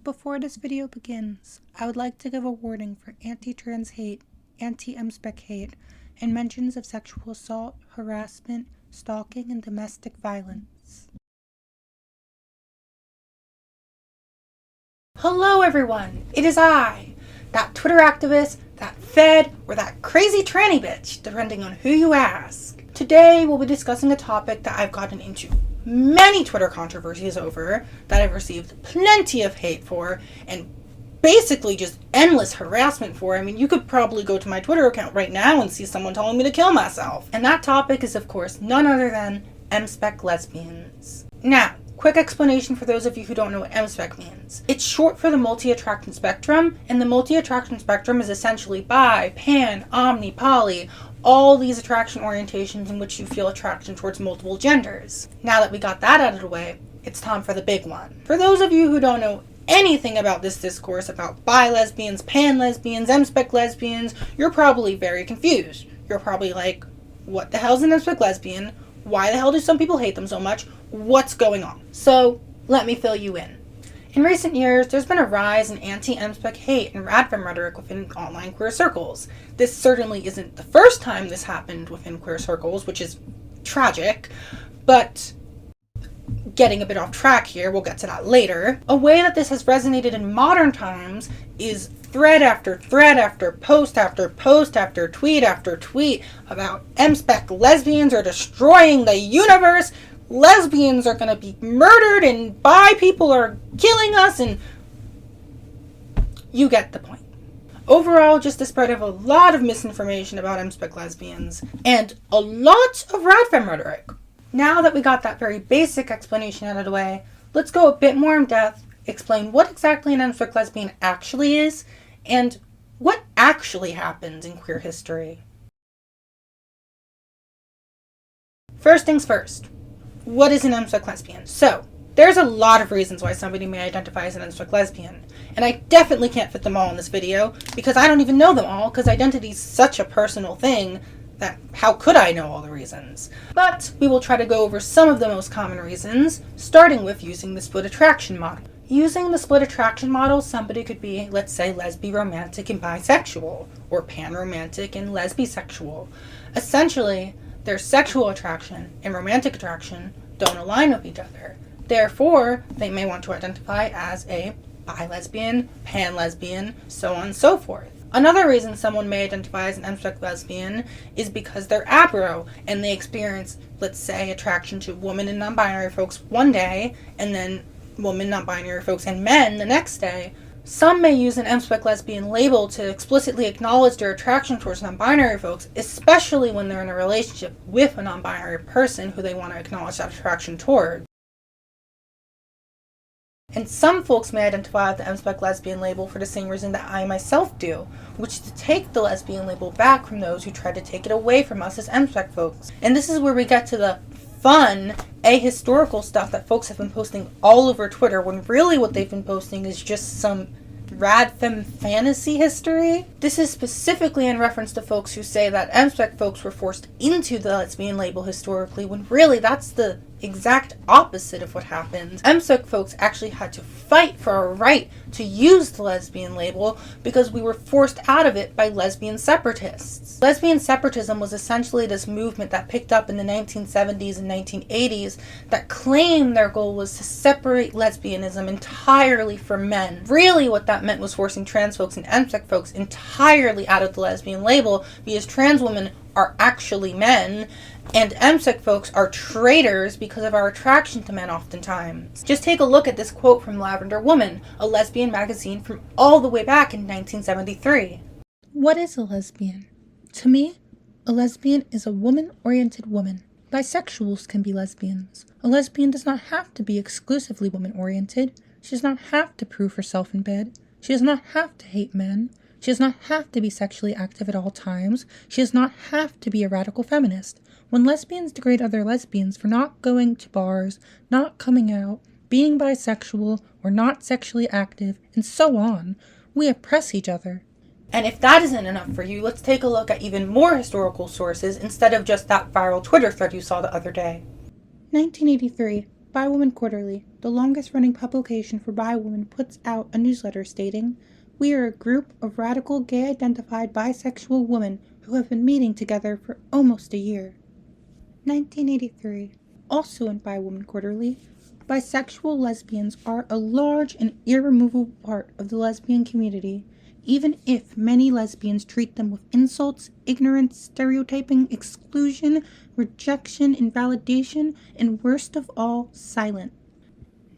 Before this video begins, I would like to give a warning for anti-trans hate, anti-Mspec hate, and mentions of sexual assault, harassment, stalking, and domestic violence. Hello everyone, it is I, that Twitter activist, that fed, or that crazy tranny bitch, depending on who you ask. Today we'll be discussing a topic that I've gotten into many Twitter controversies over, that I've received plenty of hate for, and basically just endless harassment for. I mean, you could probably go to my Twitter account right now and see someone telling me to kill myself. And that topic is, of course, none other than Mspec Lesbians. Now, quick explanation for those of you who don't know what Mspec means. It's short for the multi-attraction spectrum, and the multi-attraction spectrum is essentially bi, pan, omni, poly, all these attraction orientations in which you feel attraction towards multiple genders. Now that we got that out of the way, it's time for the big one. For those of you who don't know anything about this discourse about bi lesbians, pan lesbians, Mspec lesbians, you're probably very confused. You're probably like, what the hell's an Mspec lesbian? Why the hell do some people hate them so much? What's going on? So, let me fill you in. In recent years, there's been a rise in anti-Mspec hate and radfem rhetoric within online queer circles. This certainly isn't the first time this happened within queer circles, which is tragic, but getting a bit off track here, we'll get to that later. A way that this has resonated in modern times is thread after thread after post after post after tweet about Mspec lesbians are destroying the universe, lesbians are going to be murdered, and bi people are killing us, and you get the point. Overall, just the spread of a lot of misinformation about Mspec lesbians and a lot of radfem rhetoric. Now that we got that very basic explanation out of the way, let's go a bit more in depth, explain what exactly an Mspec lesbian actually is, and what actually happens in queer history. First things first. What is an Mspec lesbian? So, there's a lot of reasons why somebody may identify as an Mspec lesbian, and I definitely can't fit them all in this video, because I don't even know them all, because identity is such a personal thing that how could I know all the reasons? But we will try to go over some of the most common reasons, starting with using the split attraction model. Using the split attraction model, somebody could be, let's say, lesbi romantic and bisexual, or pan romantic and lesbisexual. Essentially, their sexual attraction and romantic attraction don't align with each other. Therefore, they may want to identify as a bi-lesbian, pan-lesbian, so on and so forth. Another reason someone may identify as an Mspec lesbian is because they're abro and they experience, let's say, attraction to women and non-binary folks one day, and then women, non-binary folks, and men the next day. Some may use an Mspec lesbian label to explicitly acknowledge their attraction towards non-binary folks, especially when they're in a relationship with a non-binary person who they want to acknowledge that attraction toward. And some folks may identify with the Mspec lesbian label for the same reason that I myself do, which is to take the lesbian label back from those who try to take it away from us as Mspec folks. And this is where we get to the fun, ahistorical stuff that folks have been posting all over Twitter, when really what they've been posting is just some radfem fantasy history. This is specifically in reference to folks who say that Mspec folks were forced into the lesbian label historically, when really that's the exact opposite of what happened. Mspec folks actually had to fight for our right to use the lesbian label because we were forced out of it by lesbian separatists. Lesbian separatism was essentially this movement that picked up in the 1970s and 1980s that claimed their goal was to separate lesbianism entirely from men. Really what that meant was forcing trans folks and Mspec folks entirely out of the lesbian label, because trans women are actually men, and Mspec folks are traitors because of our attraction to men oftentimes. Just take a look at this quote from Lavender Woman, a lesbian magazine from all the way back in 1973. What is a lesbian? To me, a lesbian is a woman-oriented woman. Bisexuals can be lesbians. A lesbian does not have to be exclusively woman-oriented. She does not have to prove herself in bed. She does not have to hate men. She does not have to be sexually active at all times. She does not have to be a radical feminist. When lesbians degrade other lesbians for not going to bars, not coming out, being bisexual, or not sexually active, and so on, we oppress each other. And if that isn't enough for you, let's take a look at even more historical sources instead of just that viral Twitter thread you saw the other day. 1983, Bi Woman Quarterly. the longest-running publication for bi women, puts out a newsletter stating, "We are a group of radical gay-identified bisexual women who have been meeting together for almost a year." 1983. Also in Bi Woman Quarterly, bisexual lesbians are a large and irremovable part of the lesbian community, even if many lesbians treat them with insults, ignorance, stereotyping, exclusion, rejection, invalidation, and worst of all, silence.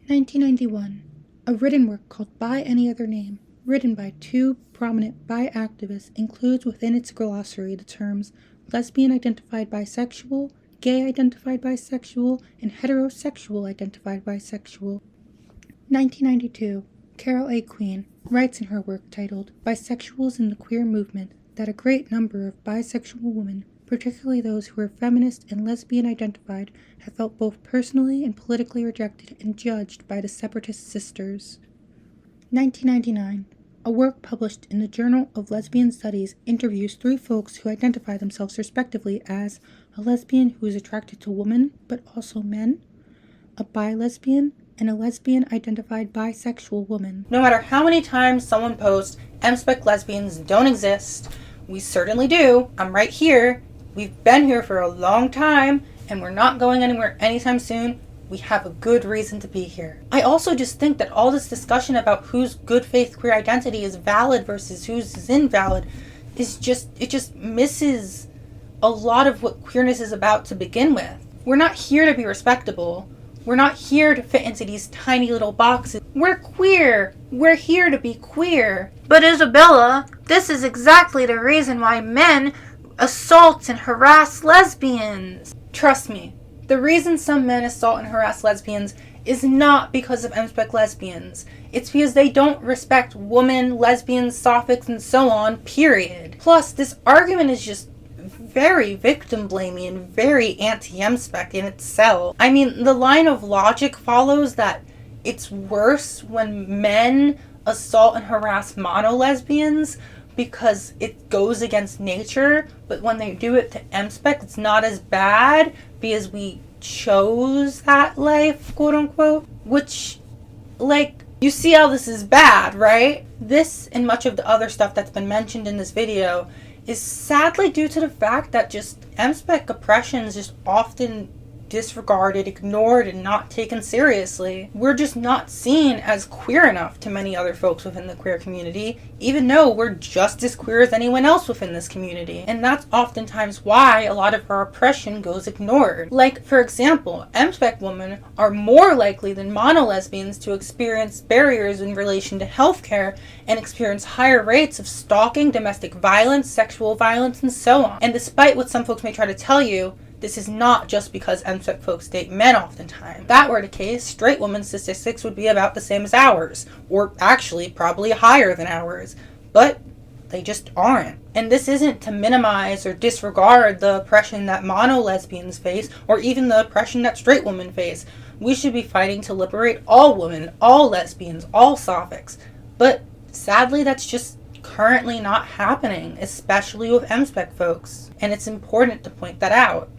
1991. A written work called By Any Other Name, written by two prominent bi activists, includes within its glossary the terms lesbian identified bisexual, gay identified bisexual, and heterosexual identified bisexual. 1992. Carol A. Queen writes in her work titled Bisexuals in the Queer Movement that a great number of bisexual women, particularly those who are feminist and lesbian identified, have felt both personally and politically rejected and judged by the separatist sisters. 1999. A work published in the Journal of Lesbian Studies interviews three folks who identify themselves respectively as a lesbian who is attracted to women but also men, a bi lesbian, and a lesbian identified bisexual woman. No matter how many times someone posts, Mspec Lesbians don't exist, we certainly do. I'm right here. We've been here for a long time, and we're not going anywhere anytime soon. We have a good reason to be here. I also just think that all this discussion about whose good faith queer identity is valid versus whose is invalid is just misses a lot of what queerness is about to begin with. We're not here to be respectable. We're not here to fit into these tiny little boxes. We're queer. We're here to be queer. But Isabella, this is exactly the reason why men assault and harass lesbians. Trust me, the reason some men assault and harass lesbians is not because of Mspec Lesbians. It's because they don't respect women, lesbians, sophics, and so on, period. Plus, this argument is just very victim-blaming and very anti-Mspec in itself. I mean, the line of logic follows that it's worse when men assault and harass mono-lesbians because it goes against nature, but when they do it to Mspec, it's not as bad because we chose that life, quote-unquote. Which, like, you see how this is bad, right? This and much of the other stuff that's been mentioned in this video is sadly due to the fact that just Mspec oppression is just often disregarded, ignored, and not taken seriously. We're just not seen as queer enough to many other folks within the queer community, even though we're just as queer as anyone else within this community. And that's oftentimes why a lot of our oppression goes ignored. Like, for example, Mspec women are more likely than mono-lesbians to experience barriers in relation to healthcare and experience higher rates of stalking, domestic violence, sexual violence, and so on. And despite what some folks may try to tell you, this is not just because Mspec folks date men oftentimes. If that were the case, straight women's statistics would be about the same as ours, or actually probably higher than ours, but they just aren't. And this isn't to minimize or disregard the oppression that mono-lesbians face, or even the oppression that straight women face. We should be fighting to liberate all women, all lesbians, all sophics. But sadly, that's just currently not happening, especially with Mspec folks. And it's important to point that out.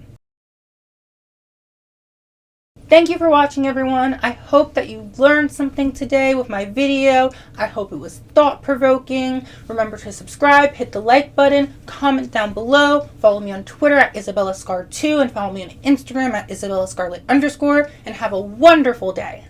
Thank you for watching, everyone. I hope that you learned something today with my video. I hope it was thought-provoking. Remember to subscribe, hit the like button, comment down below, follow me on Twitter at IsabellaScarlett2, and follow me on Instagram at IsabellaScarlett_, and have a wonderful day.